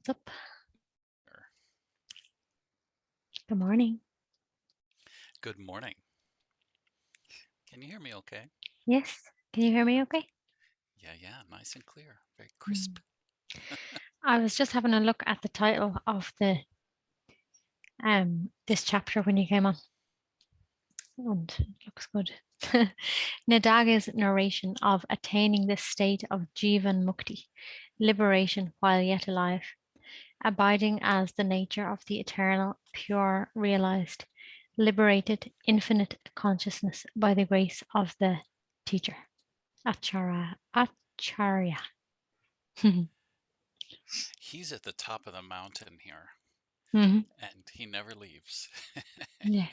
What's up? Good morning. Good morning. Can you hear me okay? Yes. Can you hear me okay? Yeah, nice and clear. Very Mm. crisp. I was just having a look at the title of the this chapter when you came on, and it looks good. Nidaghas narration of attaining the state of Jivan Mukti, liberation while yet alive, abiding as the nature of the eternal, pure, realized, liberated, infinite consciousness by the grace of the teacher, Acharya. He's at the top of the mountain here, Hmm. and he never leaves. Yeah.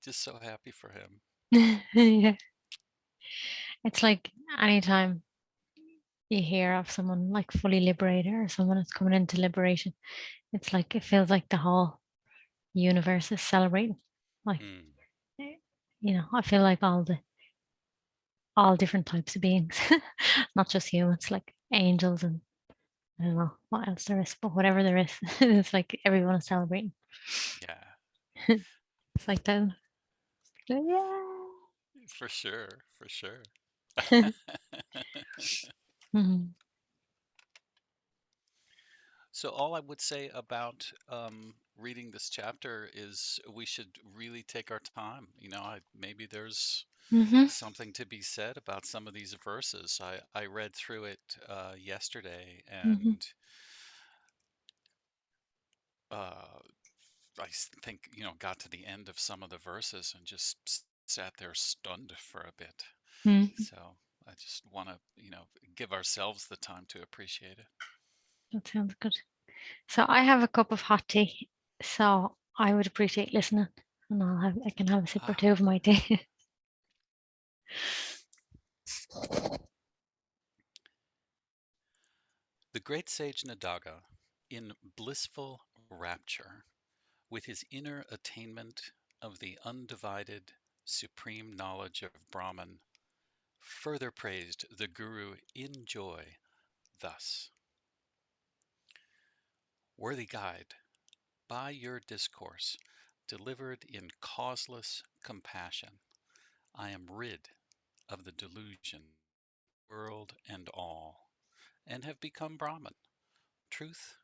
Just so happy for him. Yeah. It's like anytime you hear of someone like fully liberated or someone that's coming into liberation, it's like it feels like the whole universe is celebrating. Like, Mm, eh, I feel like all different types of beings, not just humans, like angels and I don't know what else there is, but whatever there is, it's like everyone is celebrating. yeah, It's like that. Yeah. for sure, for sure. Mhm. So all I would say about reading this chapter is we should really take our time. Maybe there's Mhm. something to be said about some of these verses. I read through it yesterday, Mhm. and uh, think, got to the end of some of the verses and just sat there stunned for a bit. Mhm. So I just want to, give ourselves the time to appreciate it. That sounds good. So I have a cup of hot tea, so I would appreciate listening, and I can have a sip or Ah, two of my tea. the great sage Nidagha, in blissful rapture, with his inner attainment of the undivided supreme knowledge of Brahman, further praised the Guru in joy thus: Worthy guide, by your discourse, delivered in causeless compassion, I am rid of the delusion, world and all, and have become Brahman, truth,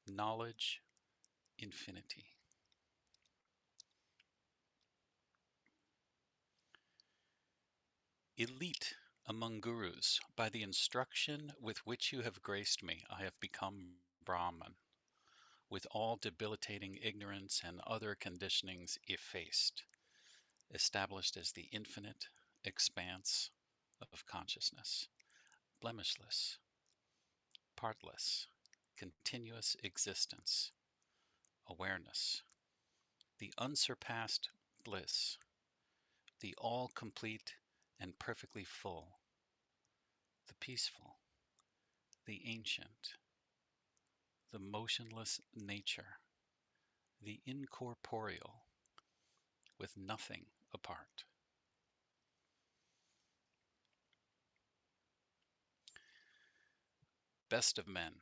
knowledge, infinity. Elite among gurus, by the instruction with which you have graced me, I have become Brahman, with all debilitating ignorance and other conditionings effaced, established as the infinite expanse of consciousness, blemishless, partless, continuous existence, awareness, the unsurpassed bliss, the all complete and perfectly full, the peaceful, the ancient, the motionless nature, the incorporeal, with nothing apart. Best of men,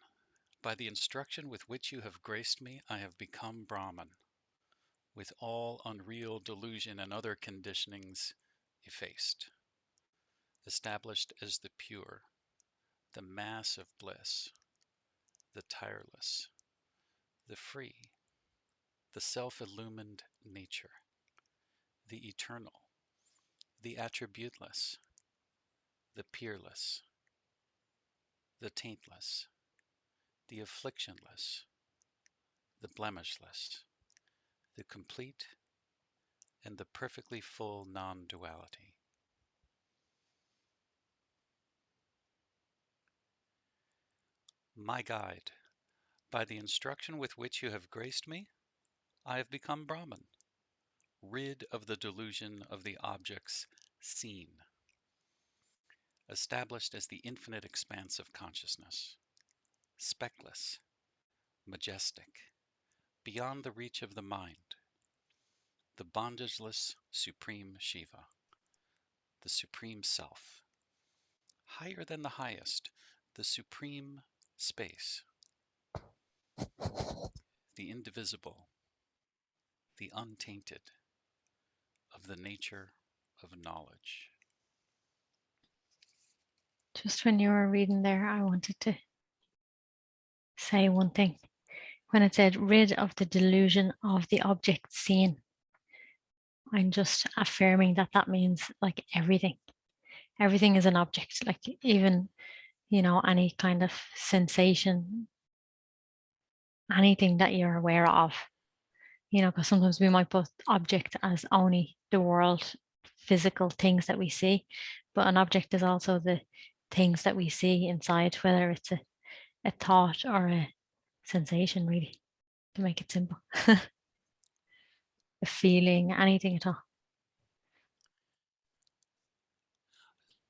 by the instruction with which you have graced me, I have become Brahman, with all unreal delusion and other conditionings effaced, established as the pure, the mass of bliss, the tireless, the free, the self-illumined nature, the eternal, the attributeless, the peerless, the taintless, the afflictionless, the blemishless, the complete, and the perfectly full non-duality. My guide, by the instruction with which you have graced me, I have become Brahman, rid of the delusion of the objects seen, established as the infinite expanse of consciousness, speckless, majestic, beyond the reach of the mind, the bondageless supreme Shiva, the supreme self, higher than the highest, the supreme space, the indivisible, the untainted of the nature of knowledge. Just when you were reading there, I wanted to say one thing. When it said rid of the delusion of the object seen, I'm just affirming that that means like everything. Everything is an object, like even, any kind of sensation, anything that you're aware of, because sometimes we might put object as only the world, physical things that we see, but an object is also the things that we see inside, whether it's a thought or a sensation, really, to make it simple. A feeling, anything at all.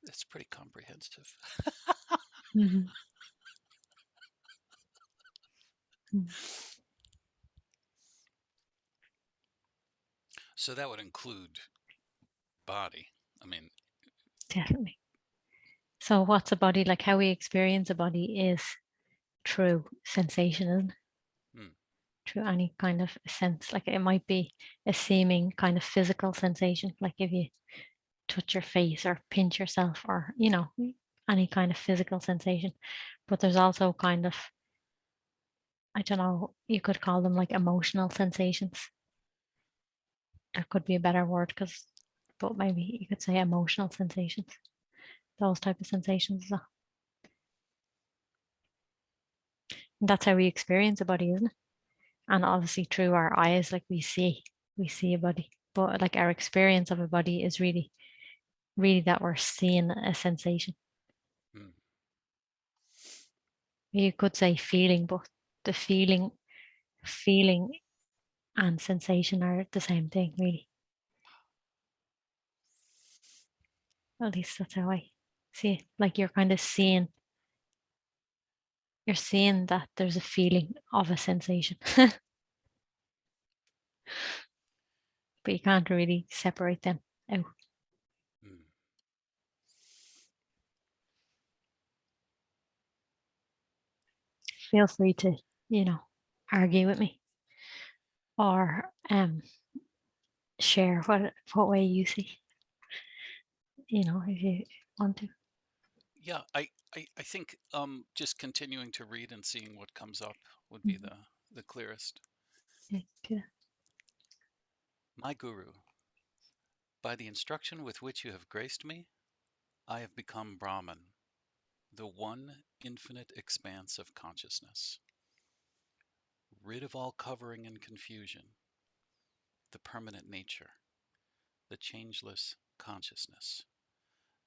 That's pretty comprehensive. Mm-hmm. So that would include body. I mean, Definitely. So, what's a body? Like how we experience a body is through sensation, isn't it? hmm, Through any kind of sense. Like it might be a seeming kind of physical sensation, like if you touch your face or pinch yourself or, any kind of physical sensation. But there's also kind of, I don't know, you could call them like emotional sensations. There could be a better word because, but maybe you could say emotional sensations, those type of sensations. That's how we experience a body, isn't it? And obviously through our eyes, like we see a body, but like our experience of a body is really that we're seeing a sensation. hmm. You could say feeling, but the feeling and sensation are the same thing, really. At least that's how I see it. Like you're kind of seeing that there's a feeling of a sensation, but you can't really separate them out. Hmm. Feel free to, argue with me or share what way you see, if you want to. Yeah, I think just continuing to read and seeing what comes up would be Mhm. the clearest. Yeah, do that. My Guru, by the instruction with which you have graced me, I have become Brahman, the one infinite expanse of consciousness, rid of all covering and confusion, the permanent nature, the changeless consciousness,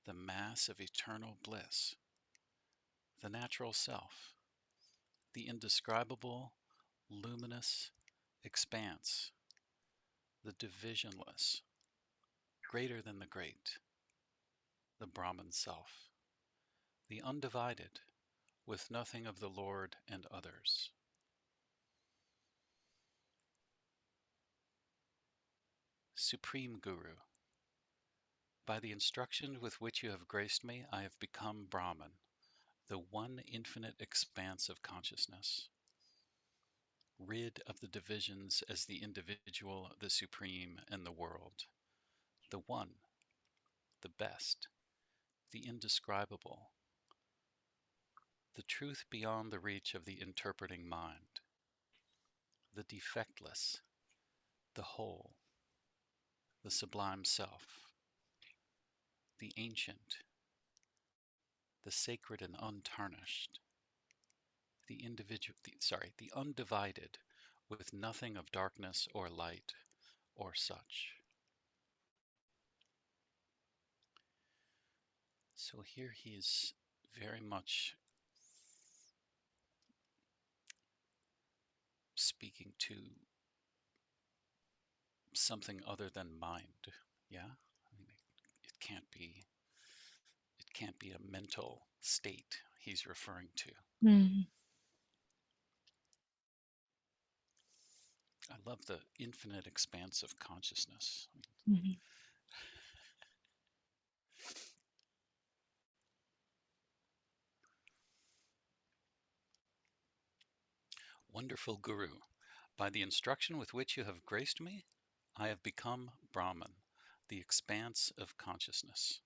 the mass of eternal bliss, the natural self, the indescribable, luminous expanse, the divisionless, greater than the great, the Brahman self, the undivided, with nothing of the Lord and others. Supreme Guru, by the instruction with which you have graced me, I have become Brahman, the one infinite expanse of consciousness, rid of the divisions as the individual, the supreme, and the world, the one, the best, the indescribable, the truth beyond the reach of the interpreting mind, the defectless, the whole, the sublime self, the ancient, the sacred and untarnished, the undivided, with nothing of darkness or light or such. So here he is very much speaking to something other than mind. Yeah, I mean, it can't be it can't be a mental state he's referring to. Mm-hmm. I love the infinite expanse of consciousness. Mm-hmm. Wonderful Guru, by the instruction with which you have graced me, I have become Brahman, the expanse of consciousness,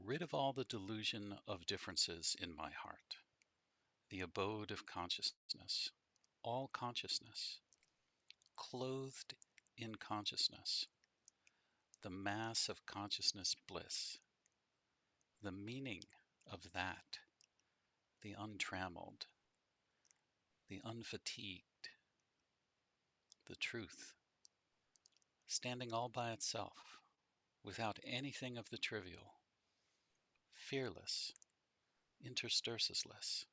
rid of all the delusion of differences in my heart, the abode of consciousness, all consciousness, clothed in consciousness, the mass of consciousness bliss, the meaning of that, the untrammeled, the unfatigued, the truth, standing all by itself, without anything of the trivial, fearless, intersticeless,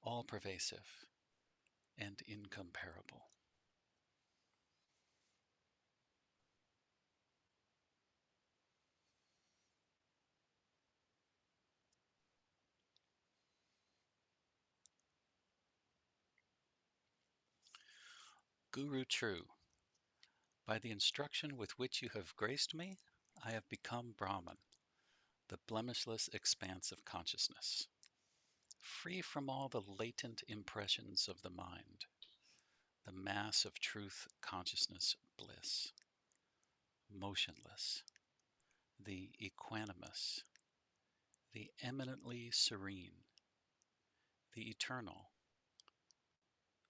all pervasive, and incomparable. Guru true, by the instruction with which you have graced me, I have become Brahman, the blemishless expanse of consciousness, free from all the latent impressions of the mind, the mass of truth consciousness bliss, motionless, the equanimous, the eminently serene, the eternal,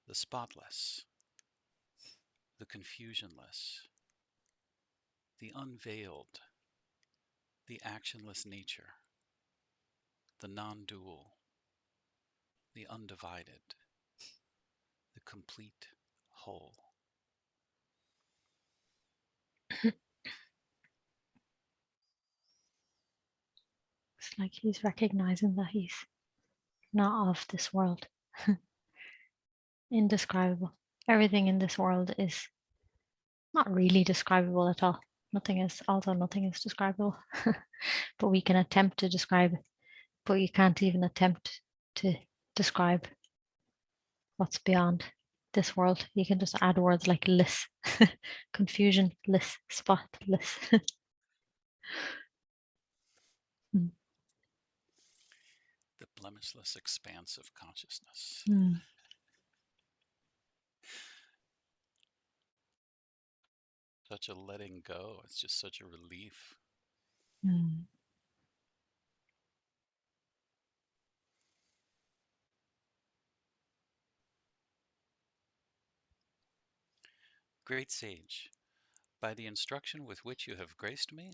the spotless, the confusionless, the unveiled, the actionless nature, the non-dual, the undivided, the complete whole. It's like he's recognizing that he's not of this world. Indescribable. Everything in this world is not really describable at all. Nothing is, although nothing is describable. But we can attempt to describe it. But you can't even attempt to describe what's beyond this world. You can just add words like less, confusion, less, spotless. Mm. The blemishless expanse of consciousness. Mm. Such a letting go. It's just such a relief. Mm. Great sage, by the instruction with which you have graced me,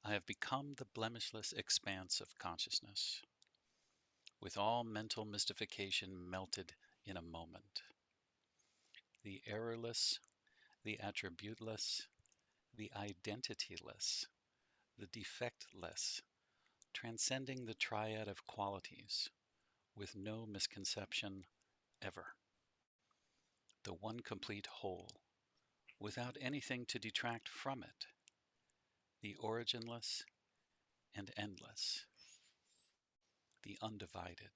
I have become the blemishless expanse of consciousness, with all mental mystification melted in a moment, the errorless, the attributeless, the identityless, the defectless, transcending the triad of qualities, with no misconception ever, the one complete whole, without anything to detract from it, the originless and endless, the undivided.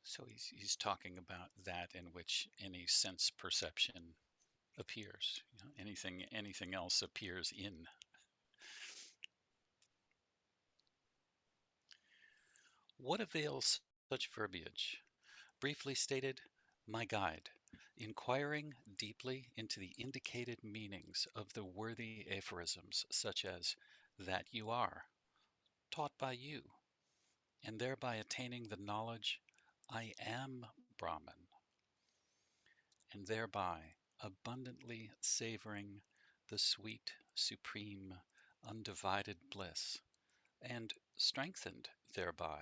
So he's talking about that in which any sense perception appears. You know, anything else appears in. What avails such verbiage? Briefly stated, my guide, inquiring deeply into the indicated meanings of the worthy aphorisms such as that you are, taught by you, and thereby attaining the knowledge I am Brahman, and thereby abundantly savoring the sweet, supreme, undivided bliss, and strengthened thereby,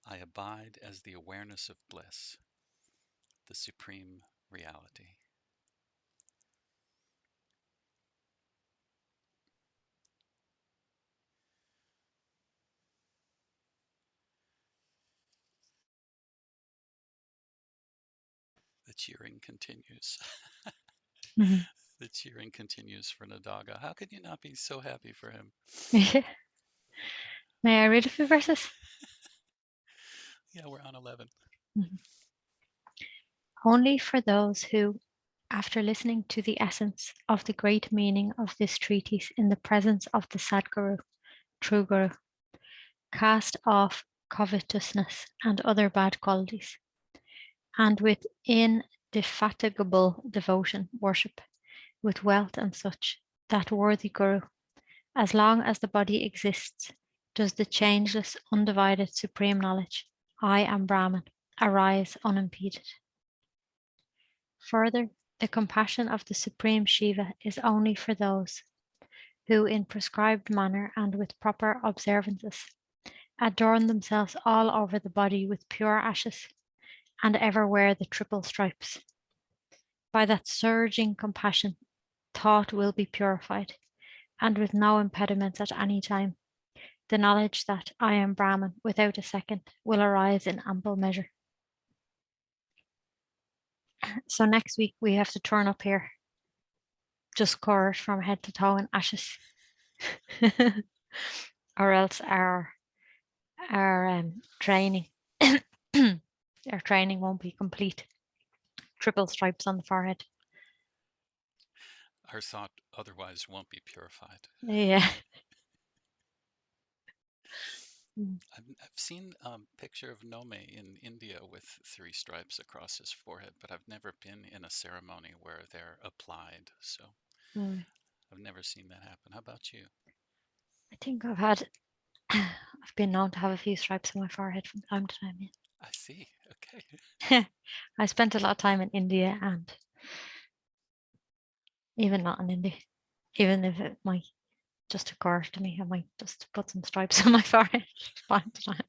I abide as the awareness of bliss, the supreme reality. The cheering continues. Mhm. The cheering continues for Nadaga. How could you not be so happy for him? May I read a few verses? Yeah, we're on 11. Mhm. Only for those who After listening to the essence of the great meaning of this treatise in the presence of the Sadguru, true Guru, cast off covetousness and other bad qualities, and with indefatigable devotion worship, with wealth and such, that worthy Guru. As long as the body exists, does the changeless, undivided, supreme knowledge, I am Brahman, arise unimpeded. Further, the compassion of the Supreme Shiva is only for those who, in prescribed manner and with proper observances, adorn themselves all over the body with pure ashes, and ever wear the triple stripes. By that surging compassion, thought will be purified, and with no impediments at any time. The knowledge that I am Brahman without a second will arise in ample measure. So next week we have to turn up here, just covered from head to toe in ashes, or else our training our training won't be complete. Triple stripes on the forehead. Our thought otherwise won't be purified. Yeah. I've seen a picture of Nome in India with 3 stripes across his forehead, but I've never been in a ceremony where they're applied, so I've never seen that happen. How about you? I think I've been known to have a few stripes on my forehead from time to time. I see. Okay. Yeah. I spent a lot of time in India, and even not in India, even if it might just occur to me, I might just put some stripes on my forehead from time to time.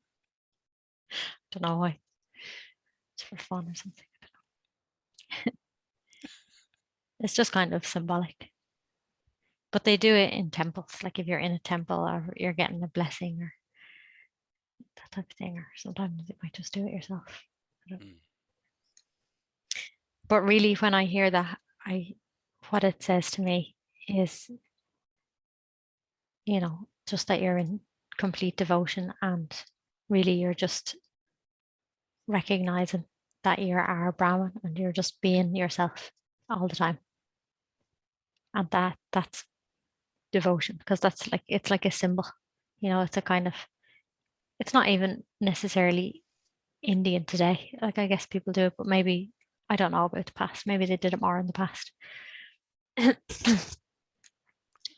Don't know why. It's for fun or something. It's just kind of symbolic. But they do it in temples, like if you're in a temple or you're getting a blessing or that type of thing, or sometimes you might just do it yourself. But really, when I hear that, what it says to me is, just that you're in complete devotion, and really you're just recognizing that you are Brahman and you're just being yourself all the time. And that's devotion, because it's like a symbol, it's a kind of, it's not even necessarily Indian today. Like, I guess people do it, but maybe, I don't know about the past. Maybe they did it more in the past. I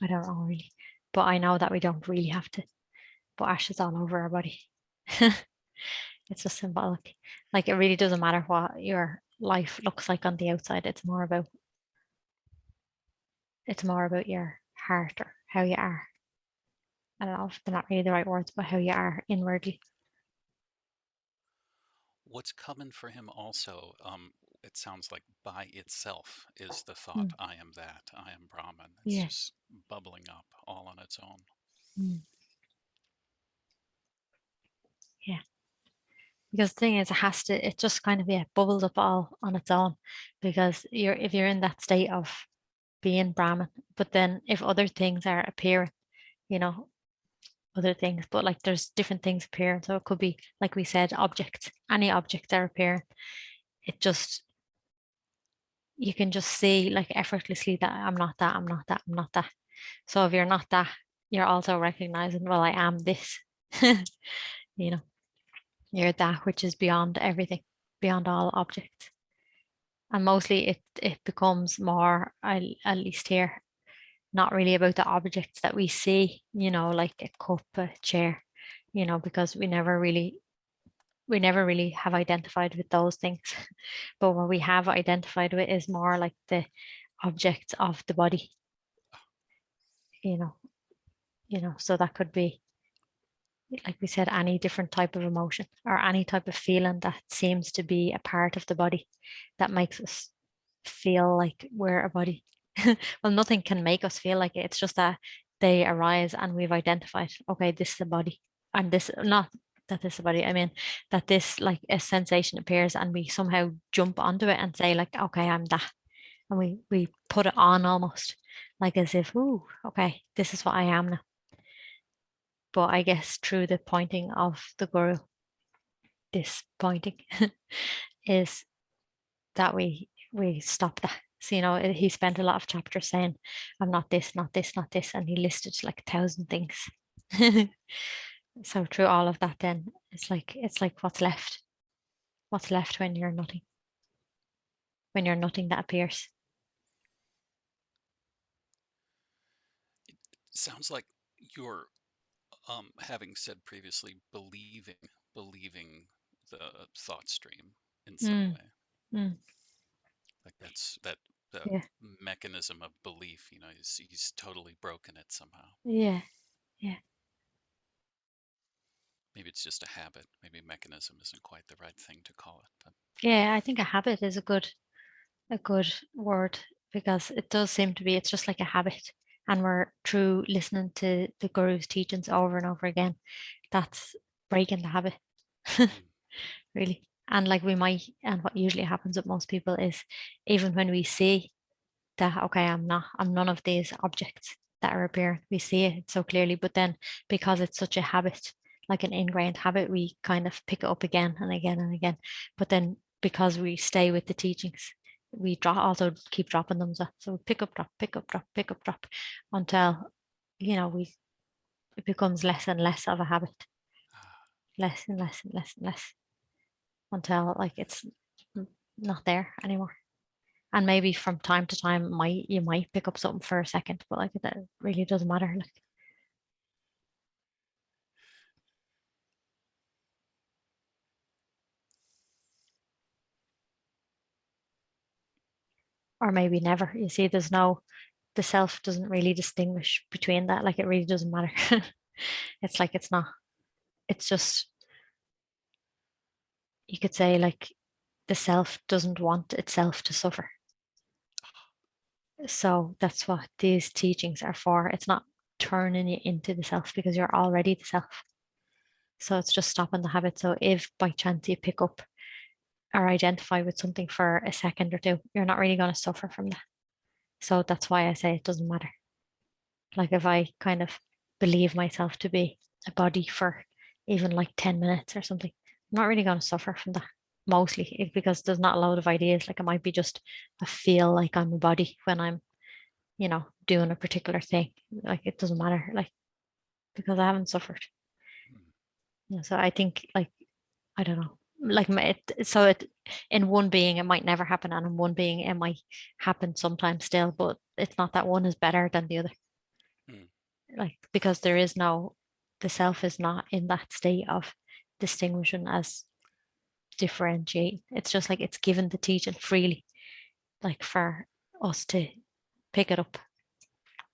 don't know really. But I know that we don't really have to put ashes all over our body. It's just symbolic. Like, it really doesn't matter what your life looks like on the outside. It's more about your heart, or how you are. I don't know if they're not really the right words, but how you are inwardly. What's coming for him also, it sounds like by itself is the thought, I am that, I am Brahman. It's Yeah. just bubbling up all on its own. Yeah. Because the thing is, it just kind of, bubbles up all on its own, because if you're in that state of being Brahman, but then if other things are appearing, other things, but like there's different things appearing. So it could be, like we said, objects, any objects are appearing. It just, you can just see like effortlessly that I'm not that, I'm not that, I'm not that. So if you're not that, you're also recognizing, well, I am this. you know, you're that which is beyond everything, beyond all objects. And mostly it becomes more, at least here, not really about the objects that we see, like a cup, a chair, because we never really have identified with those things. But what we have identified with is more like the objects of the body, you know, so that could be, like we said, any different type of emotion or any type of feeling that seems to be a part of the body that makes us feel like we're a body. Well, nothing can make us feel like it. It's just that they arise and we've identified, okay, this is a body. And this, not that this is a body, I mean, that this, like, a sensation appears and we somehow jump onto it and say, like, okay, I'm that. And we put it on almost, like as if, ooh, okay, this is what I am now. But I guess through the pointing of the guru, this pointing is that we stop that. So, you know, he spent a lot of chapters saying, I'm not this, not this, not this, and he listed like 1,000 things. So through all of that, then it's like what's left? What's left when you're nothing? When you're nothing that appears. Sounds like you're, having said previously, believing the thought stream in some Mm, way. mm, Like that the yeah, mechanism of belief, he's totally broken it somehow. yeah, yeah, Maybe it's just a habit. Maybe mechanism isn't quite the right thing to call it, but yeah. I think a habit is a good word because it does seem to be. It's just like a habit, and we're through listening to the guru's teachings over and over again. That's breaking the habit, mm, really. And like we might, and what usually happens with most people is even when we see that, okay, I'm none of these objects that are appearing, we see it so clearly, but then because it's such a habit, like an ingrained habit, we kind of pick it up again and again and again. But then because we stay with the teachings, we also keep dropping them. So we pick up, drop, pick up, drop, pick up, drop until, you know, it becomes less and less of a habit, ah, less and less and less and less until like it's not there anymore. And maybe from time to time, you might pick up something for a second, but like that really doesn't matter. Like, or maybe never. You see, the self doesn't really distinguish between that. Like, it really doesn't matter. It's like it's not. It's just you could say like the self doesn't want itself to suffer. So that's what these teachings are for. It's not turning you into the self because you're already the self. So it's just stopping the habit. So if by chance you pick up or identify with something for a second or two, you're not really going to suffer from that. So that's why I say it doesn't matter. Like if I kind of believe myself to be a body for even like 10 minutes or something, I'm not really going to suffer from that mostly because there's not a load of ideas. Like it might be just I feel like I'm a body when I'm, doing a particular thing. Like it doesn't matter, like because I haven't suffered. mm, So I think like I don't know. Like so it in one being it might never happen, and in one being it might happen sometimes still, but it's not that one is better than the other. mm, Like because the self is not in that state of distinguishing as differentiate. It's just like it's given the teaching freely, like for us to pick it up.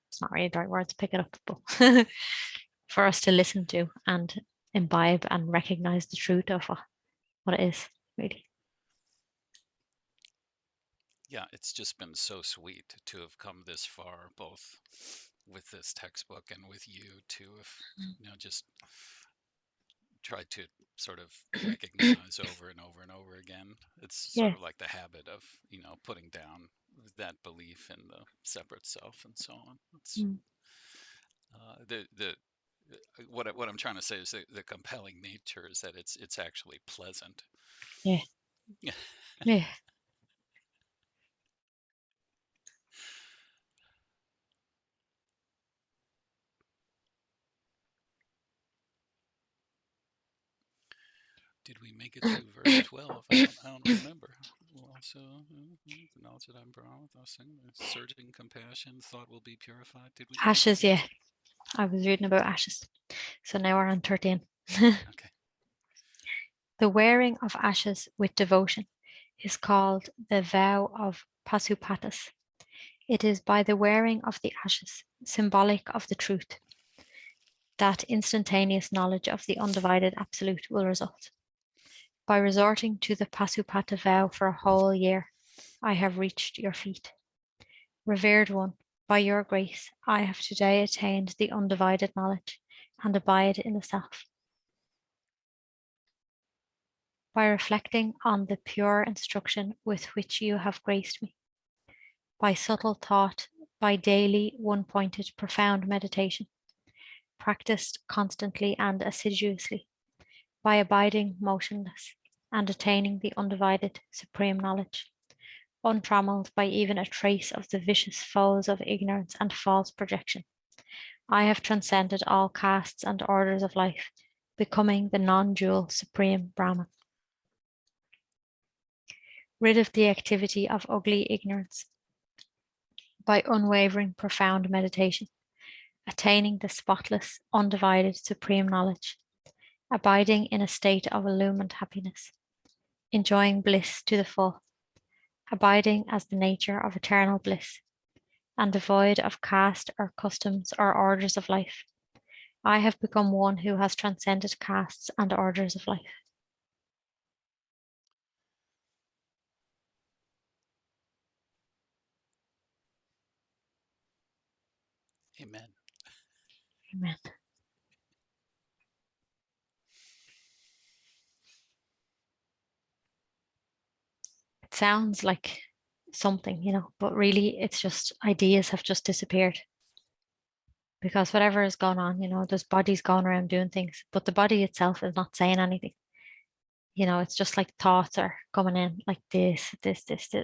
It's not really the right word to pick it up, but for us to listen to and imbibe and recognize the truth of what it is, really. yeah, it's just been so sweet to have come this far, both with this textbook and with you to have, just tried to sort of recognize over and over and over again. It's sort Yeah. of like the habit of, putting down that belief in the separate self and so on. It's Mm. the what I'm trying to say is the compelling nature is that it's actually pleasant. Yeah. Yeah. Did we make it to verse 12? I don't remember. Also, the knowledge that I'm brought with us, surging compassion, thought will be purified. Did we get Ashes, there? yeah. I was reading about ashes. So now we're on 13. Okay. The wearing of ashes with devotion is called the vow of Pasupatas. It is by the wearing of the ashes, symbolic of the truth, that instantaneous knowledge of the undivided absolute will result. By resorting to the Pasupata vow for a whole year, I have reached your feet. Revered one, by your grace, I have today attained the undivided knowledge and abide in the self. By reflecting on the pure instruction with which you have graced me, by subtle thought, by daily one-pointed profound meditation, practiced constantly and assiduously, by abiding motionless and attaining the undivided supreme knowledge, untrammeled by even a trace of the vicious foes of ignorance and false projection. I have transcended all castes and orders of life, becoming the non-dual supreme Brahman. Rid of the activity of ugly ignorance by unwavering, profound meditation, attaining the spotless, undivided, supreme knowledge, abiding in a state of illumined happiness, enjoying bliss to the full, abiding as the nature of eternal bliss, and devoid of caste or customs or orders of life. I have become one who has transcended castes and orders of life. Amen. Amen. It sounds like something, but really it's just ideas have just disappeared because whatever is going on, there's bodies going around doing things, but the body itself is not saying anything. It's just like thoughts are coming in like this,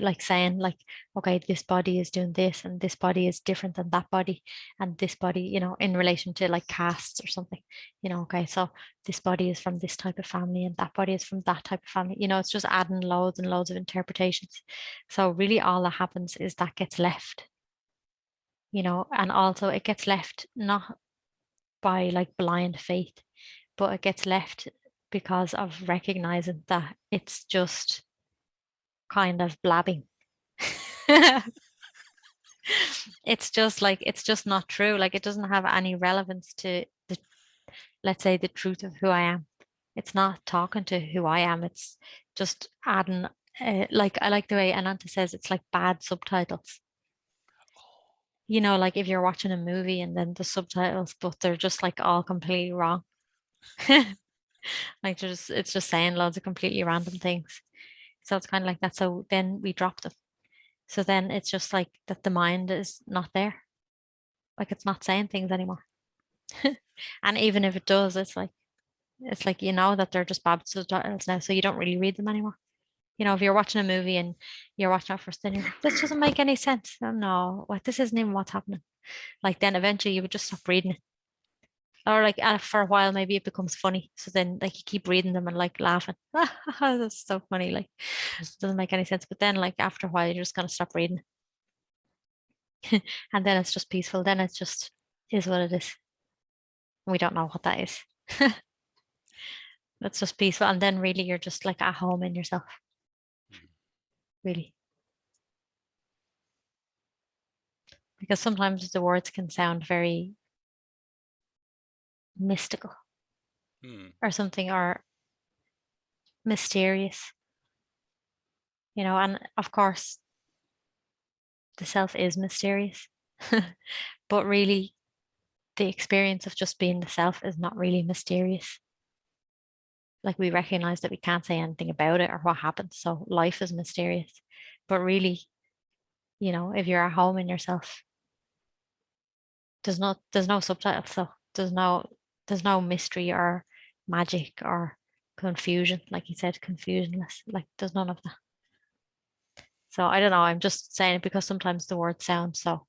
like saying like, okay, this body is doing this and this body is different than that body. And this body, in relation to like castes or something, okay, so this body is from this type of family and that body is from that type of family. It's just adding loads and loads of interpretations. So really all that happens is that gets left, and also it gets left not by like blind faith, but it gets left because of recognizing that it's just kind of blabbing. It's just not true. Like it doesn't have any relevance to the, let's say, the truth of who I am. It's not talking to who I am. It's just adding, like I like the way Ananta says it's like bad subtitles. Oh, Like if you're watching a movie and then the subtitles, but they're just like all completely wrong. Like it's just saying loads of completely random things. So it's kind of like that. So then we drop them. So then it's just like that the mind is not there. Like it's not saying things anymore. And even if it does, it's like that they're just bad subtitles now, so you don't really read them anymore. If you're watching a movie and you're watching it first, then you're like, this doesn't make any sense. Oh, no, what this isn't even what's happening. Like then eventually you would just stop reading it. Or like for a while maybe it becomes funny. So then like you keep reading them and like laughing. That's so funny. Like it doesn't make any sense. But then like after a while you're just gonna stop reading. And then it's just peaceful. Then it's just is what it is. We don't know what that is. It's just peaceful. And then really you're just like at home in yourself, mm, really. Because sometimes the words can sound very mystical mm. or something or mysterious, and of course the self is mysterious. But really the experience of just being the self is not really mysterious. Like we recognize that we can't say anything about it or what happens. So life is mysterious. But really, if you're at home in yourself, there's no subtitles, so there's no mystery or magic or confusion, like you said, confusionless. Like there's none of that. So I don't know. I'm just saying it because sometimes the words sound so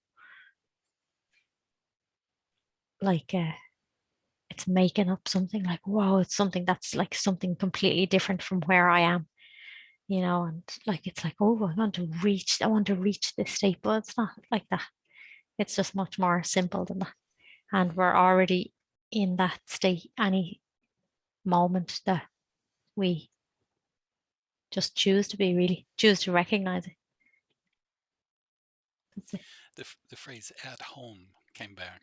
like it's making up something like, whoa, it's something that's like something completely different from where I am, and like it's like, oh, I want to reach this state, but it's not like that. It's just much more simple than that. And we're already in that state any moment that we just choose to be, really choose to recognize it. That's it. The phrase "at home" came back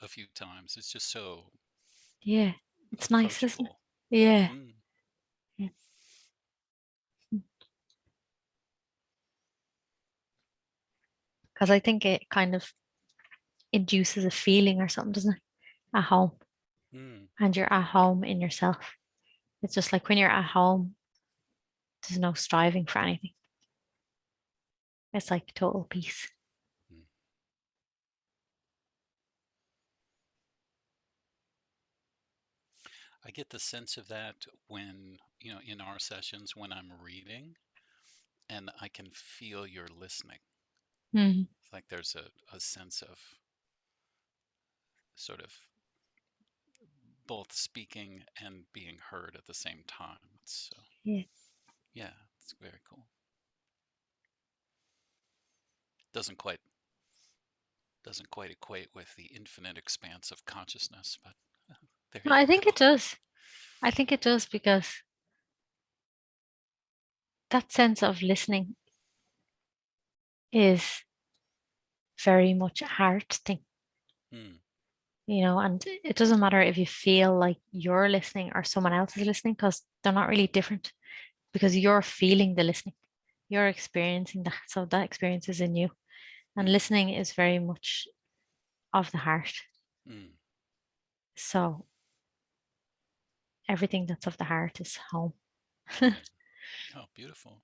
a few times. It's just so Yeah, it's nice, isn't it? approachable. Yeah, Mm, yeah. Because I think it kind of induces a feeling or something, doesn't it? At home, mm. and you're at home in yourself. It's just like when you're at home, there's no striving for anything. It's like total peace. Mm. I get the sense of that when, in our sessions when I'm reading and I can feel you're listening. Mm. It's like there's a sense of sort of both speaking and being heard at the same time. It's Yeah. yeah, it's very cool. Doesn't quite equate with the infinite expanse of consciousness, but there No, you I think go. it does. I think it does because that sense of listening is very much a heart thing, Mm, and it doesn't matter if you feel like you're listening or someone else is listening because they're not really different because you're feeling the listening, you're experiencing that. So that experience is in you. And mm, listening is very much of the heart. mm, So everything that's of the heart is home. mm. Oh, beautiful.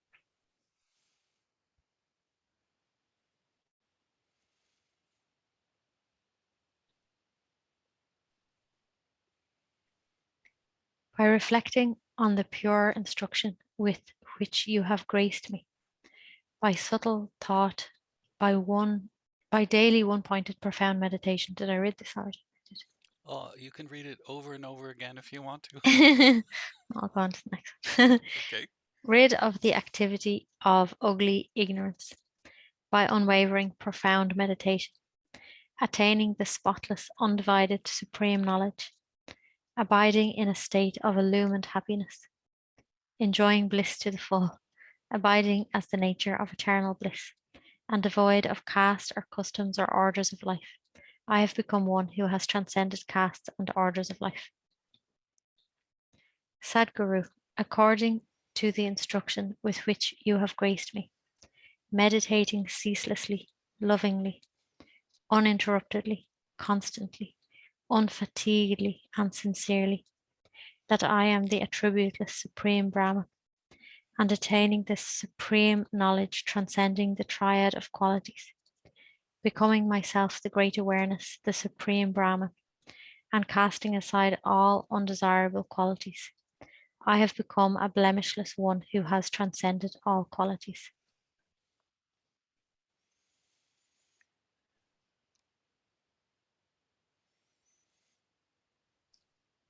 By reflecting on the pure instruction with which you have graced me, by subtle thought, by daily one pointed profound meditation. Did I read this already? Oh, you can read it over and over again if you want to. I'll go on to the next one. Okay. Rid of the activity of ugly ignorance by unwavering profound meditation, attaining the spotless, undivided, supreme knowledge, abiding in a state of illumined happiness, enjoying bliss to the full, abiding as the nature of eternal bliss, and devoid of caste or customs or orders of life. I have become one who has transcended castes and orders of life. Sadhguru, according to the instruction with which you have graced me, meditating ceaselessly, lovingly, uninterruptedly, constantly, unfatiguedly, and sincerely, that I am the attributeless Supreme Brahman, and attaining this supreme knowledge transcending the triad of qualities, becoming myself the great awareness, the Supreme Brahman, and casting aside all undesirable qualities. I have become a blemishless one who has transcended all qualities.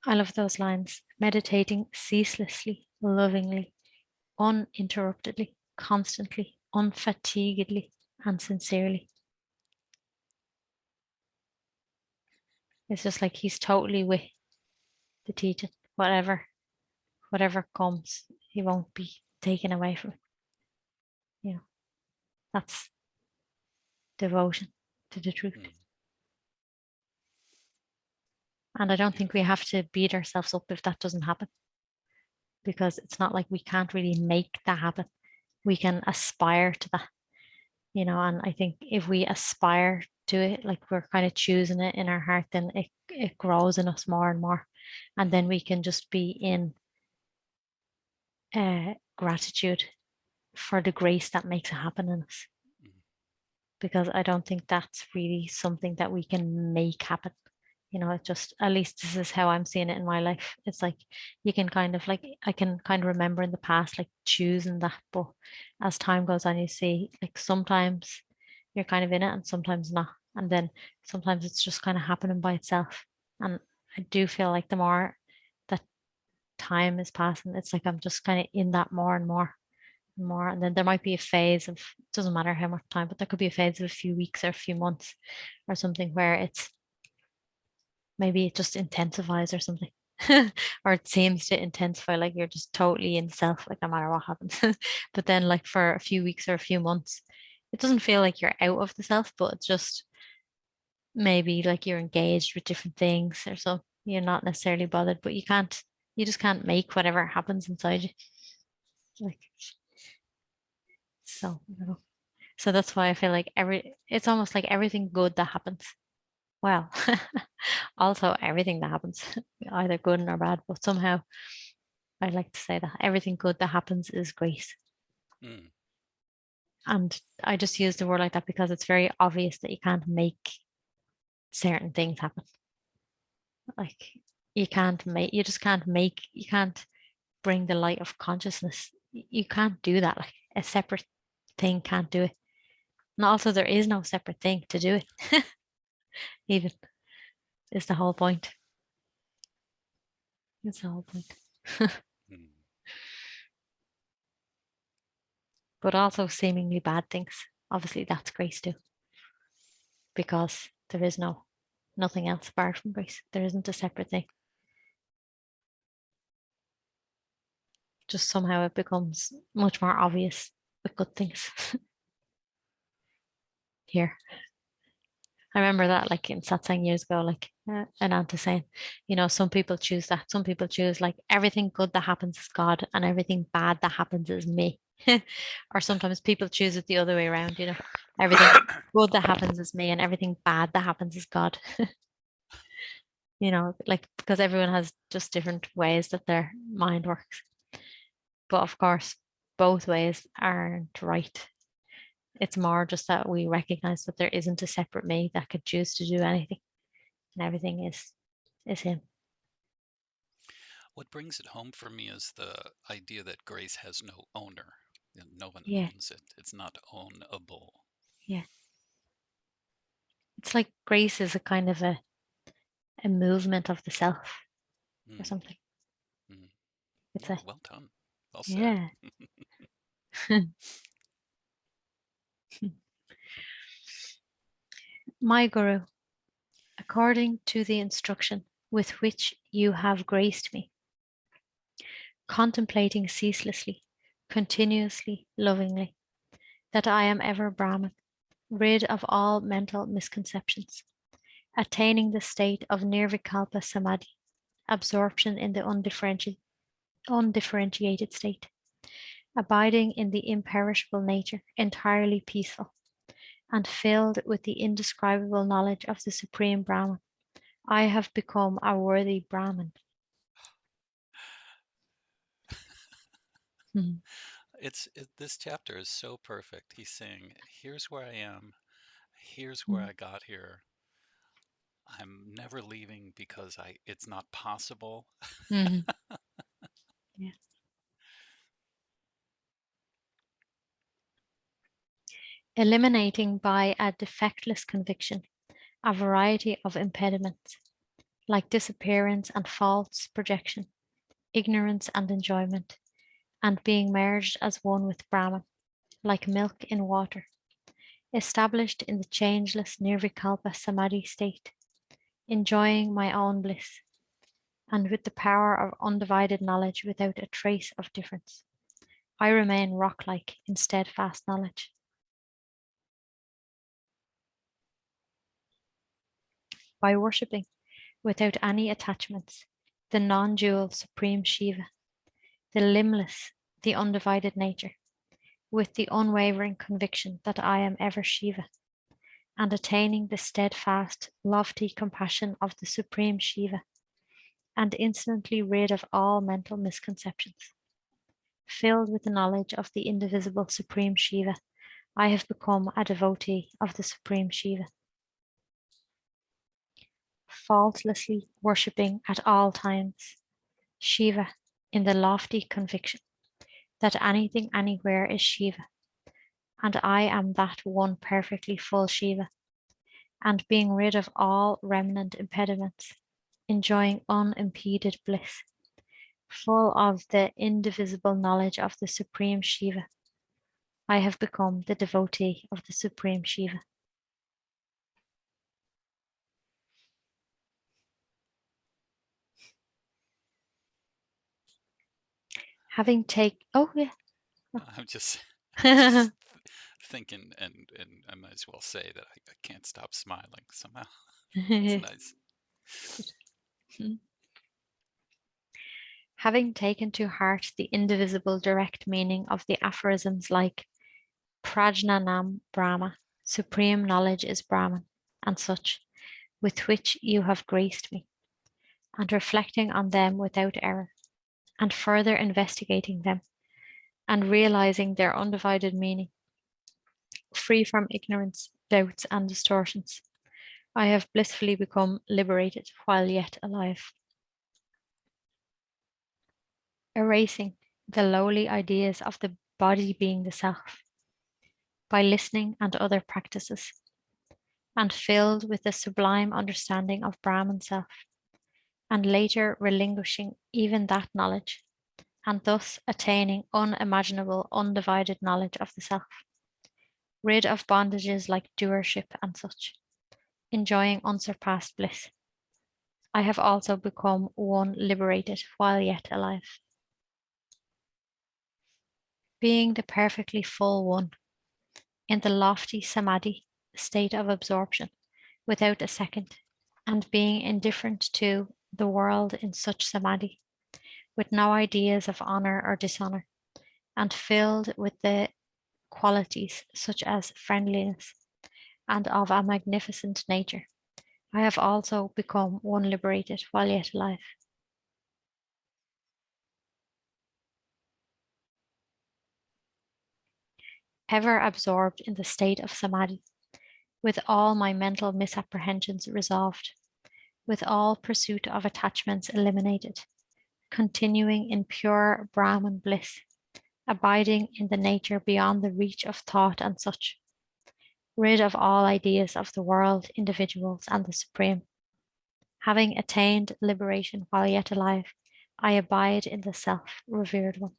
I love those lines. Meditating ceaselessly, lovingly, uninterruptedly, constantly, unfatiguedly, and sincerely. It's just like he's totally with the teaching. Whatever comes, he won't be taken away from it. You know, that's devotion to the truth. Mm, And I don't think we beautiful. have to beat ourselves up if that doesn't happen, because it's not like we can't really make that happen. We can aspire to that, and I think if we aspire to it, like we're kind of choosing it in our heart, then it grows in us more and more. And then Mm, we can just be in gratitude for the grace that makes it happen in us. mm, Because I don't think that's really something that we can make happen. It just, at least this is how I'm seeing it in my life. It's like you can kind of like, I can kind of remember in the past, like choosing that. But as time goes on, you see, like sometimes you're kind of in it and sometimes not. And then sometimes it's just kind of happening by itself. And I do feel like the more that time is passing, it's like I'm just kind of in that more and more and more. And then there might be a phase of, it doesn't matter how much time, but there could be a phase of a few weeks or a few months or something where it's maybe it just intensifies or something. Or it seems to intensify, like you're just totally in self, like no matter what happens. But then like for a few weeks or a few months, it doesn't feel like you're out of the self, but it's just maybe like you're engaged with different things or so. You're not necessarily bothered, but you just can't make whatever happens inside you. Like so, So that's why I feel like it's almost like everything good that happens. Well, also everything that happens, either good or bad, but somehow I like to say that everything good that happens is grace. mm, And I just use the word like that because it's very obvious that you can't make certain things happen. Like you can't bring the light of consciousness. You can't do that. Like a separate thing can't do it. And also, there is no separate thing to do it, even, is the whole point. It's the whole point. Mm. But also seemingly bad things. Obviously, that's grace too, because there is nothing else apart from grace. There isn't a separate thing. Just somehow it becomes much more obvious with good things here. I remember that, like in satsang years ago, like an auntie saying, some people choose that. Some people choose like everything good that happens is God and everything bad that happens is me. Or sometimes people choose it the other way around, everything good that happens is me and everything bad that happens is God. Like because everyone has just different ways that their mind works. But of course, both ways aren't right. It's more just that we recognize that there isn't a separate me that could choose to do anything, and everything is him. What brings it home for me is the idea that grace has no owner. No one Yeah, owns it. It's not ownable. yeah. It's like grace is a kind of a movement of the self or Mm, something. mm. It's a Oh, well done. Well said. yeah. My Guru, according to the instruction with which you have graced me, contemplating ceaselessly, continuously, lovingly, that I am ever Brahman, rid of all mental misconceptions, attaining the state of nirvikalpa samadhi, absorption in the undifferentiated state, abiding in the imperishable nature, entirely peaceful, and filled with the indescribable knowledge of the Supreme Brahman. I have become a worthy Brahman. Mhm. This chapter is so perfect. He's saying, here's where I am. Here's where Mhm. I got here. I'm never leaving because it's not possible. Mhm. Yeah. Eliminating by a defectless conviction a variety of impediments, like disappearance and false projection, ignorance and enjoyment, and being merged as one with Brahman, like milk in water, established in the changeless nirvikalpa samadhi state, enjoying my own bliss, and with the power of undivided knowledge without a trace of difference. I remain rock-like in steadfast knowledge. By worshipping, without any attachments, the non-dual Supreme Shiva, the limbless, the undivided nature, with the unwavering conviction that I am ever Shiva, and attaining the steadfast, lofty compassion of the Supreme Shiva, and instantly rid of all mental misconceptions. Filled with the knowledge of the indivisible Supreme Shiva, I have become a devotee of the Supreme Shiva, faultlessly worshipping at all times Shiva in the lofty conviction that anything anywhere is Shiva, and I am that one perfectly full Shiva, and being rid of all remnant impediments, enjoying unimpeded bliss, full of the indivisible knowledge of the Supreme Shiva. I have become the devotee of the Supreme Shiva. Having taken, oh yeah, I'm just, I'm oh. just thinking, and I might as well say that I can't stop smiling somehow. It's nice. Having taken to heart the indivisible direct meaning of the aphorisms like Prajnanam Brahma, supreme knowledge is Brahman, and such, with which you have graced me, and reflecting on them without error, and further investigating them, and realizing their undivided meaning, free from ignorance, doubts, and distortions, I have blissfully become liberated while yet alive, erasing the lowly ideas of the body being the self, by listening and other practices, and filled with the sublime understanding of Brahman self, and later relinquishing even that knowledge, and thus attaining unimaginable, undivided knowledge of the self, rid of bondages like doership and such, enjoying unsurpassed bliss. I have also become one liberated while yet alive. Being the perfectly full one, in the lofty samadhi state of absorption, without a second, and being indifferent to the world in such samadhi, with no ideas of honor or dishonor, and filled with the qualities such as friendliness and of a magnificent nature. I have also become one liberated while yet alive. Ever absorbed in the state of samadhi, with all my mental misapprehensions resolved, with all pursuit of attachments eliminated, continuing in pure Brahman bliss, abiding in the nature beyond the reach of thought and such, rid of all ideas of the world, individuals, and the Supreme. Having attained liberation while yet alive, I abide in the self, revered one.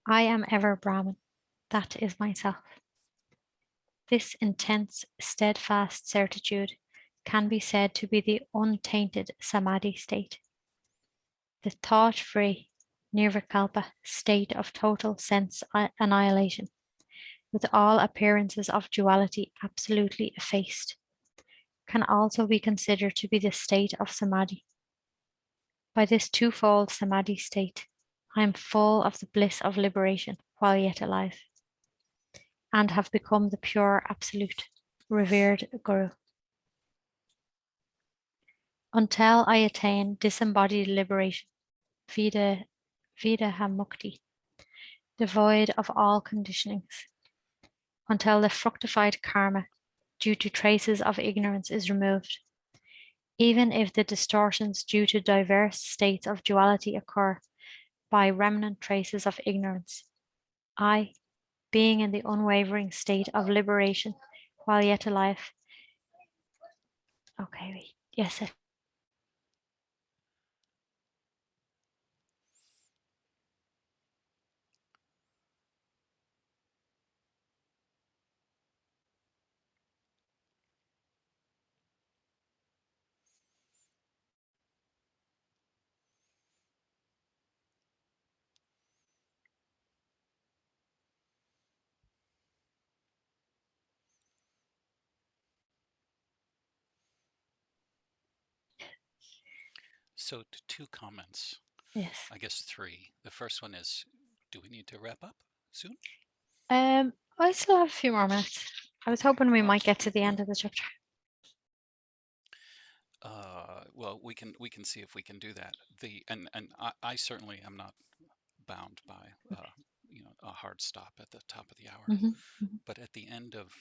I am ever Brahman, that is myself. This intense, steadfast certitude can be said to be the untainted samadhi state, the thought-free, nirvikalpa state of total sense annihilation, with all appearances of duality absolutely effaced, can also be considered to be the state of samadhi. By this twofold samadhi state, I am full of the bliss of liberation while yet alive, and have become the pure absolute, revered Guru. Until I attain disembodied liberation, Vidaha Mukti, devoid of all conditionings, until the fructified karma due to traces of ignorance is removed, even if the distortions due to diverse states of duality occur by remnant traces of ignorance. I, being in the unwavering state of liberation while yet alive. Okay, wait. Yes. So, two comments. Yes. I guess three. The first one is, do we need to wrap up soon? I still have a few more minutes. I was hoping we Oh, might get to the end of the chapter. well, we can see if we can do that. I certainly am not bound by a hard stop at the top of the hour. But at the end of,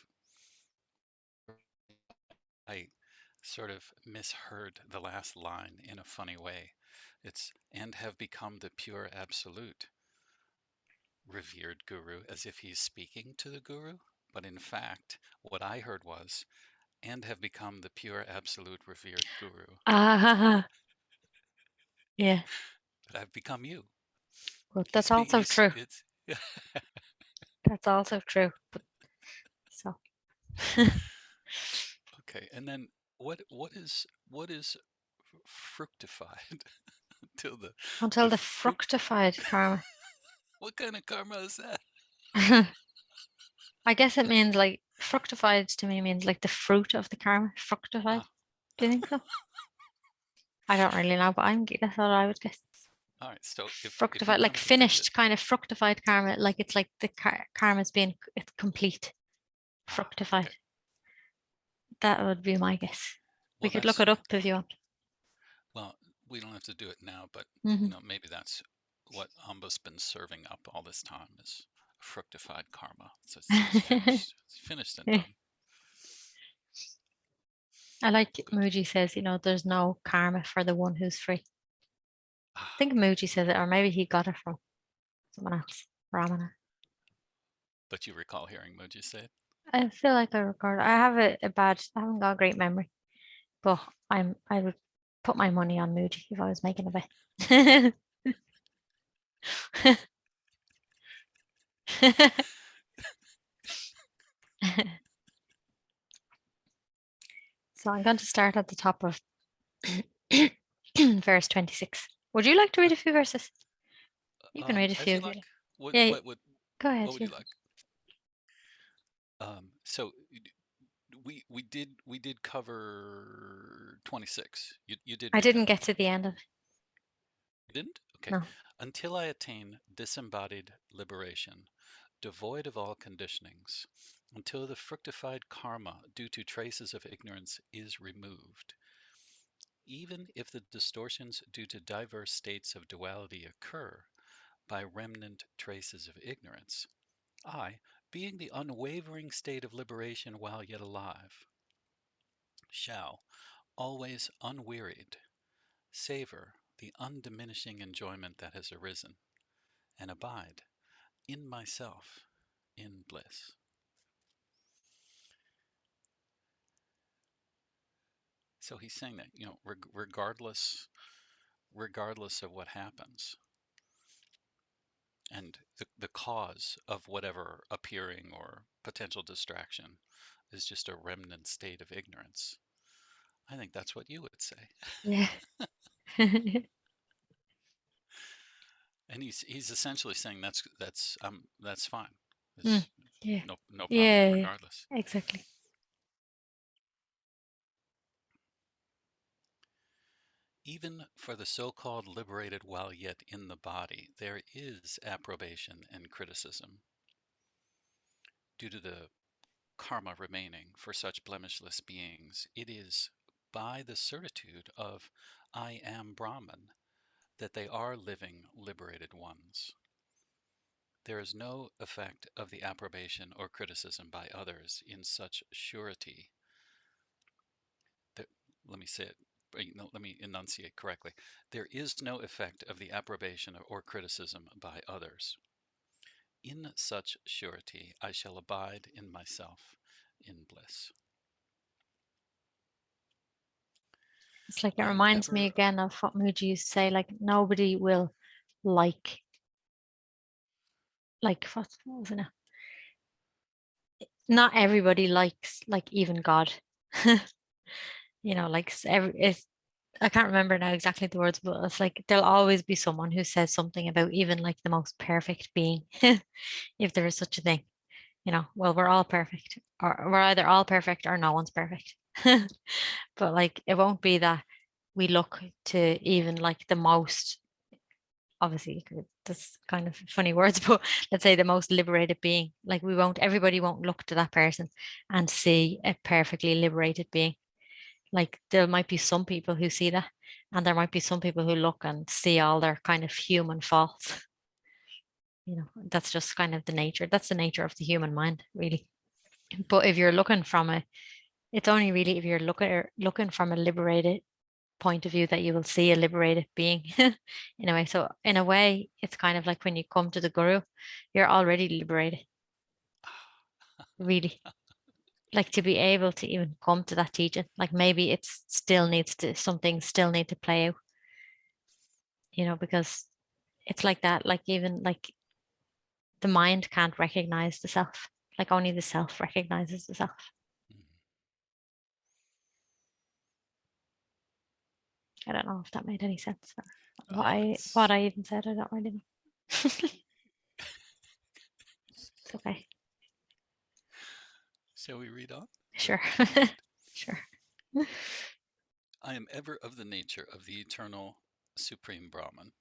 I sort of misheard the last line in a funny way. It's and have become the pure absolute, revered guru, as if he's speaking to the guru. But in fact, what I heard was and have become the pure absolute revered guru. Ah, yeah. That I've become you. Well, He's that's speak. also He's true. it's That's also true. But, so okay. And then what is fructified till until the the fruct. fructified karma. What kind of karma is that? I guess it means like fructified to me means like the fruit of the karma. Fructified. Ah, Do you think so? I don't really know, but that's what I would guess. all right. So if you Fructified, like come to visit, finished, kind of fructified karma, like it's like the karma's being it's complete. Fructified. okay. That would be my guess. We Well, could look that's it up if you want. well. We don't have to do it now, but Hmm maybe that's what Amba's been serving up all this time is fructified karma. So it's finished. It's finished and done. I like Good. Muji says, there's no karma for the one who's free. I Ah, think Muji says it, or maybe he got it from someone else, Ramana. but you recall hearing Moji say it? I feel like I record. I have a bad. I haven't got a great memory, but I would put my money on Muji if I was making a bet. So I'm going to start at the top of verse 26. Would you like to read a few verses? You can read a As few you if you like. like. Yeah, go What ahead. would you like? So we did cover 26. You did I read didn't that. get to the end of it. You didn't? Okay. No. Until I attain disembodied liberation, devoid of all conditionings, until the fructified karma due to traces of ignorance is removed. Even if the distortions due to diverse states of duality occur by remnant traces of ignorance, I, being the unwavering state of liberation while yet alive, shall, always unwearied, savor the undiminishing enjoyment that has arisen, and abide in myself in bliss. So he's saying that, regardless of what happens, and the cause of whatever appearing or potential distraction is just a remnant state of ignorance. I think that's what you would say. Yeah. And he's essentially saying that's fine. Mm, It's yeah. no problem Yeah. regardless. Exactly. Even for the so-called liberated while yet in the body, there is approbation and criticism due to the karma remaining for such blemishless beings. It is by the certitude of I am Brahman that they are living liberated ones. There is no effect of the approbation or criticism by others in such surety that, let me say it, let me enunciate correctly. There is no effect of the approbation or criticism by others. In such surety, I shall abide in myself in bliss. It's like it I am reminds me ever, again of what Muji used to say, like nobody will like what was it now? Not everybody likes like even God. Like it's I can't remember now exactly the words, but it's like there'll always be someone who says something about even like the most perfect being, if there is such a thing. Well, we're all perfect, or we're either all perfect or no one's perfect. But like it won't be that we look to even like the most, obviously that's kind of funny words, but let's say the most liberated being. Like everybody won't look to that person and see a perfectly liberated being. Like there might be some people who see that, and there might be some people who look and see all their kind of human faults. That's just kind of the nature. That's the nature of the human mind, really. But if you're looking from it's only really if you're looking from a liberated point of view that you will see a liberated being in a way. So in a way, it's kind of like when you come to the guru, you're already liberated, really. Like to be able to even come to that teaching, like maybe it's still needs to something still need to play out, because it's like that. Like even like the mind can't recognize the self. Like only the self recognizes the self. I don't know if that made any sense. Or what it's, I even said, I don't really know. It's okay. shall we read on? Sure. Shall we read? Sure. I am ever of the nature of the eternal Supreme Brahman.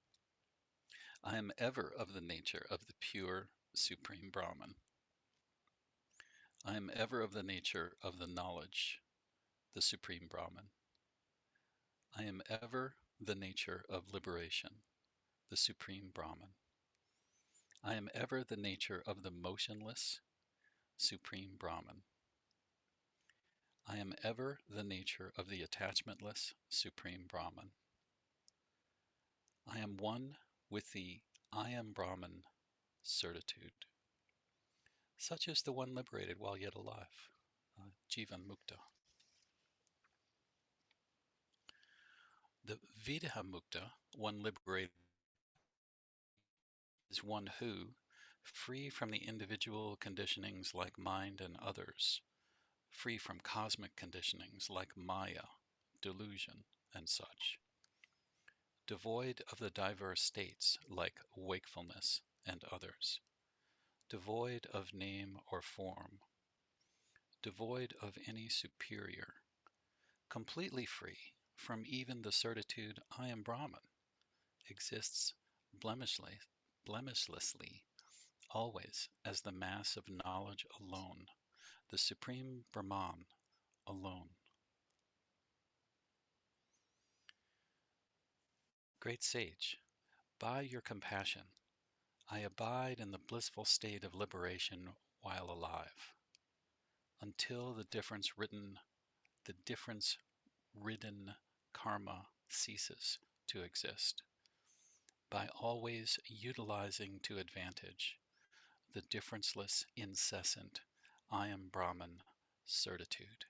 I am ever of the nature of the pure Supreme Brahman. I am ever of the nature of the knowledge, the Supreme Brahman. I am ever the nature of liberation, the Supreme Brahman. I am ever the nature of the motionless, Supreme Brahman. I am ever the nature of the attachmentless, Supreme Brahman. I am one with the I am Brahman certitude. Such is the one liberated while yet alive, Jivan Mukta. The Videha Mukta, one liberated, is one who, free from the individual conditionings like mind and others, free from cosmic conditionings like Maya, delusion, and such, devoid of the diverse states like wakefulness and others, devoid of name or form, devoid of any superior, completely free from even the certitude I am Brahman, exists blemishlessly, always as the mass of knowledge alone, the Supreme Brahman alone. Great sage, by your compassion, I abide in the blissful state of liberation while alive, until the difference-ridden karma ceases to exist, by always utilizing to advantage the differenceless, incessant I am Brahman certitude,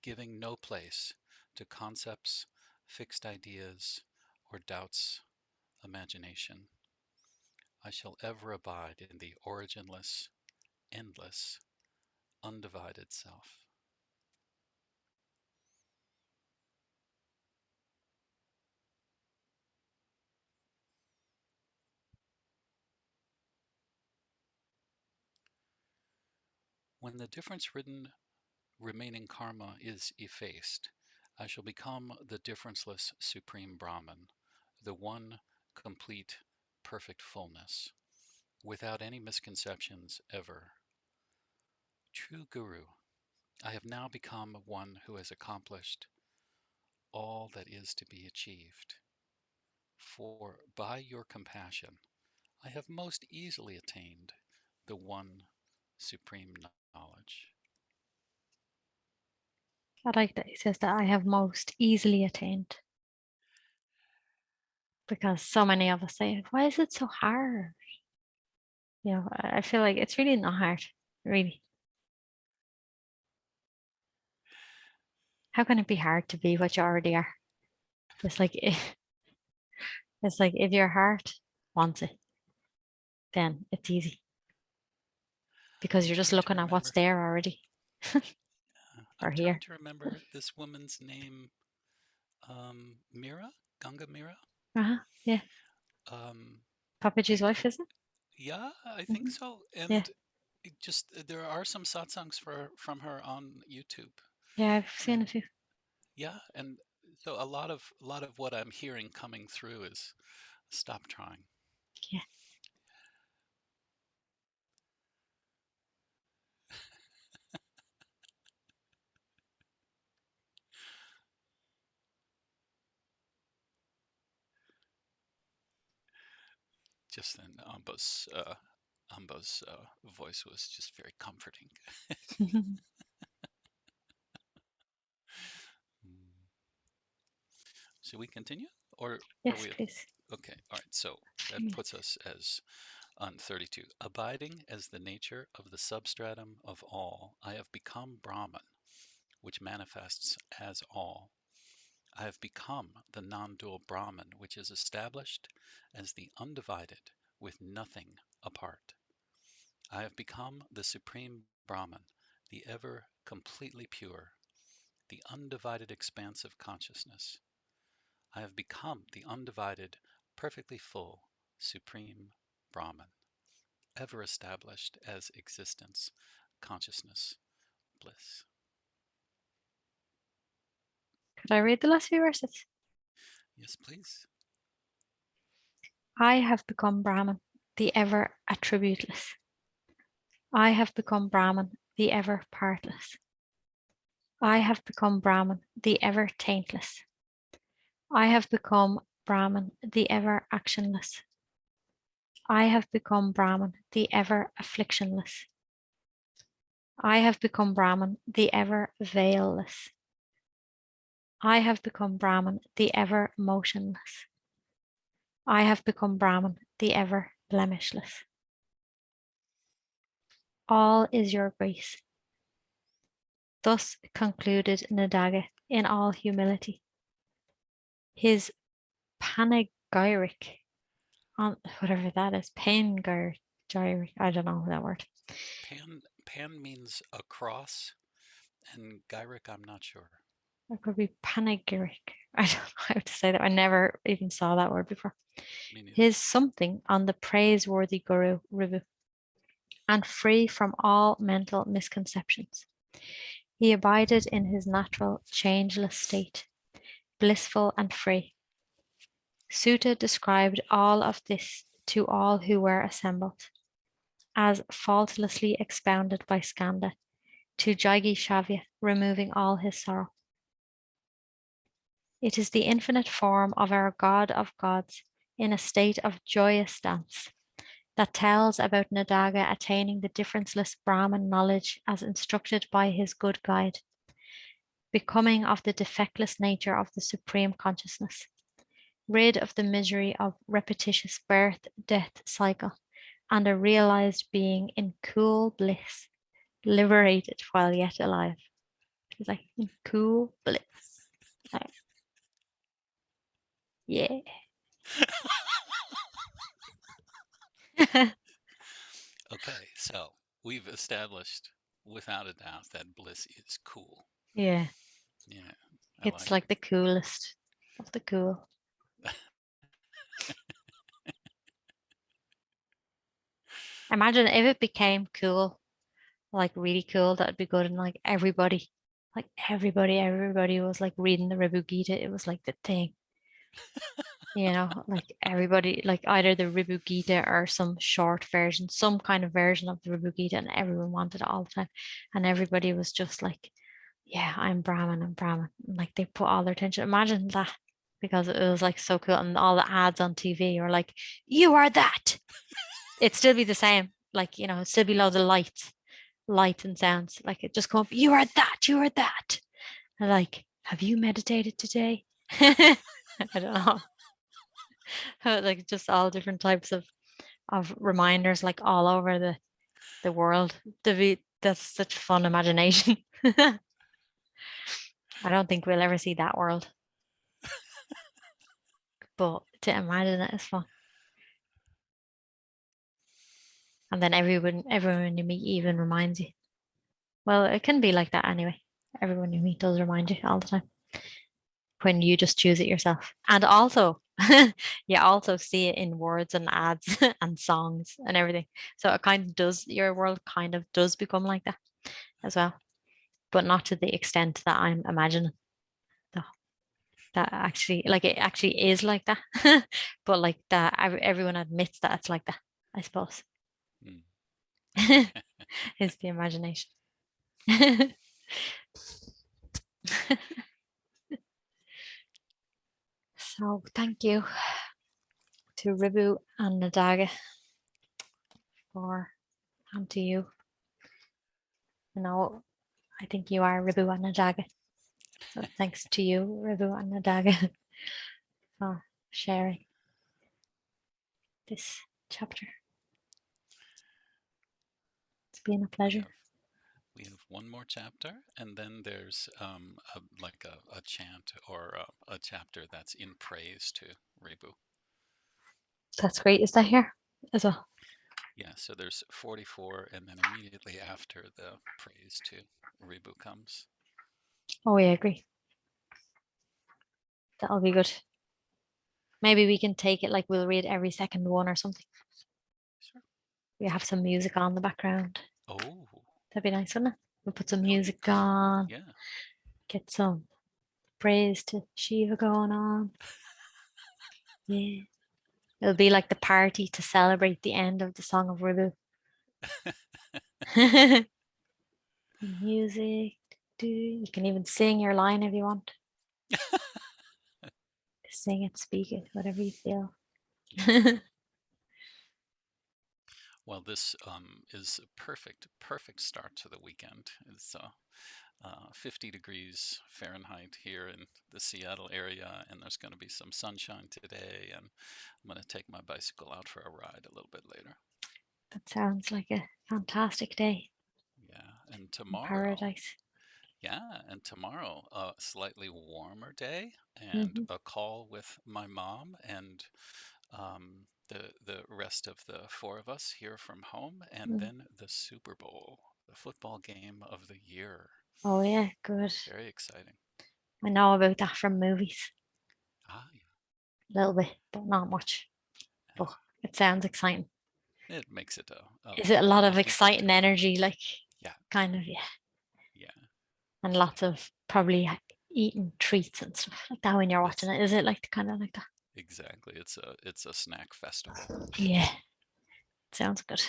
giving no place to concepts, fixed ideas, or doubts, imagination. I shall ever abide in the originless, endless, undivided self. When the difference-ridden remaining karma is effaced, I shall become the differenceless Supreme Brahman, the one complete, perfect fullness, without any misconceptions ever. True Guru, I have now become one who has accomplished all that is to be achieved. For by your compassion, I have most easily attained the one supreme knowledge. I like that he says that I have most easily attained, because so many of us say, why is it so hard? You know, I feel like it's really not hard, really. How can it be hard to be what you already are? It's like if your heart wants it, then it's easy because I'm you're just trying to looking at what's remember. there already or I'm trying here. to remember this woman's name. Mira, Ganga Mira. Yeah. Um, Papaji's I, wife, is it? yeah, I think Mhm. so. Yeah. And it just there are some satsangs from her on YouTube, Yeah, I've seen a and few. yeah, and so a lot of what I'm hearing coming through is stop trying. Yeah. Just then, Amba's voice was just very comforting. Mm. Should we continue, or are Yes, we at? please. Okay, all right. So that puts us as on 32. Abiding as the nature of the substratum of all, I have become Brahman, which manifests as all. I have become the non-dual Brahman, which is established as the undivided, with nothing apart. I have become the Supreme Brahman, the ever completely pure, the undivided expanse of consciousness. I have become the undivided, perfectly full, Supreme Brahman, ever established as existence, consciousness, bliss. Could I read the last few verses? Yes, please. I have become Brahman, the ever attributeless. I have become Brahman, the ever partless. I have become Brahman, the ever taintless. I have become Brahman, the ever actionless. I have become Brahman, the ever afflictionless. I have become Brahman, the ever veilless. I have become Brahman, the ever motionless. I have become Brahman, the ever blemishless. All is your grace. Thus concluded Nidagha in all humility. His panegyric on whatever that is, panegyric, I don't know that word. Pan means across, and gyric, I'm not sure. It could be panegyric. I don't know how to say that. I never even saw that word before. Me neither. His something on the praiseworthy Guru Ribhu, and free from all mental misconceptions. He abided in his natural, changeless state, blissful and free. Sutta described all of this to all who were assembled, as faultlessly expounded by Skanda, to Jagi Shavya, removing all his sorrow. It is the infinite form of our God of gods in a state of joyous dance that tells about Nidaghas attaining the differenceless Brahman knowledge as instructed by his good guide, becoming of the defectless nature of the supreme consciousness, rid of the misery of repetitious birth-death cycle, and a realized being in cool bliss, liberated while yet alive. It's like in cool bliss. Like, yeah. Okay, so we've established without a doubt that bliss is cool. Yeah. Yeah, I It's like like the coolest of the cool. Imagine if it became cool, like really cool, that'd be good. And everybody was like reading the Ribhu Gita. It was like the thing, like everybody, like either the Ribhu Gita or some short version, some kind of version of the Ribhu Gita, and everyone wanted it all the time. And everybody was just like, yeah, I'm Brahmin, I'm Brahmin. And like they put all their attention. Imagine that because it was like so cool. And all the ads on TV were like, you are that. It'd still be the same. Like, it'd still be loads of lights and sounds. Like it just come up, you are that, you are that. And like, have you meditated today? I don't know. Like just all different types of reminders, like all over the world. That's such fun imagination. I don't think we'll ever see that world, but to imagine it is fun. And then everyone you meet even reminds you. Well, it can be like that anyway. Everyone you meet does remind you all the time when you just choose it yourself. And also, you also see it in words and ads and songs and everything. So it kind of does, your world kind of does become like that as well, but not to the extent that I'm imagining. Though. That actually, like, it actually is like that, but like that, everyone admits that it's like that, I suppose, Mm. is the imagination. So thank you to Ribhu and Nidagha for, and to you. I think you are Ribhu and Nidagha. So thanks to you, Ribhu and Nidagha, for sharing this chapter. It's been a pleasure. We have one more chapter, and then there's a chant or a chapter that's in praise to Ribhu. That's great. Is that here as well? Yeah, so there's 44, and then immediately after the praise to Ribhu comes. Oh, yeah, I agree. That'll be good. Maybe we can take it like we'll read every second one or something. Sure. We have some music on in the background. Oh, That'd be nice, wouldn't it? We'll put some that would be music great. on, Yeah. get some praise to Shiva going on. Yeah. It'll be like the party to celebrate the end of the Song of Ribhu. Music. You can even sing your line if you want. Sing it, speak it, whatever you feel. Well, this is a perfect start to the weekend. It's 50 degrees Fahrenheit here in the Seattle area, and there's going to be some sunshine today. And I'm going to take my bicycle out for a ride a little bit later. That sounds like a fantastic day Yeah, and in tomorrow, paradise. a slightly warmer day, and Hmm. a call with my mom and the rest of the four of us here from home, and Mm. then the Super Bowl, the football game of the year. Oh yeah, good. Very exciting. I know about that from movies Ah, a little bit, but not much. yeah, But it sounds exciting. yeah. It makes it Is it a lot a of deeper exciting day. energy, like Yeah, kind of, yeah, yeah, and lots of probably eating treats and stuff like that when you're watching it's it? Is it like kind of like that? exactly. It's a snack festival. Yeah, sounds good.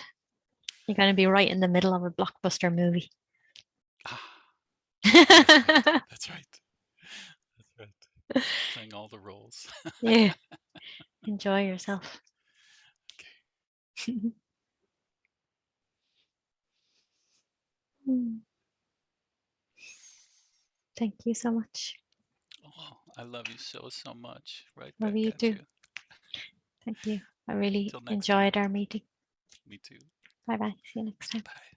You're going to be right in the middle of a blockbuster movie. Ah, that's right. That's right. That's right. Playing all the roles. Yeah, enjoy yourself. Okay. Thank you so much. Oh, I love you so much. Right Love back you at too. you. Thank you. I really Till next time. enjoyed our meeting. Me too. Bye bye. See you next time. Bye.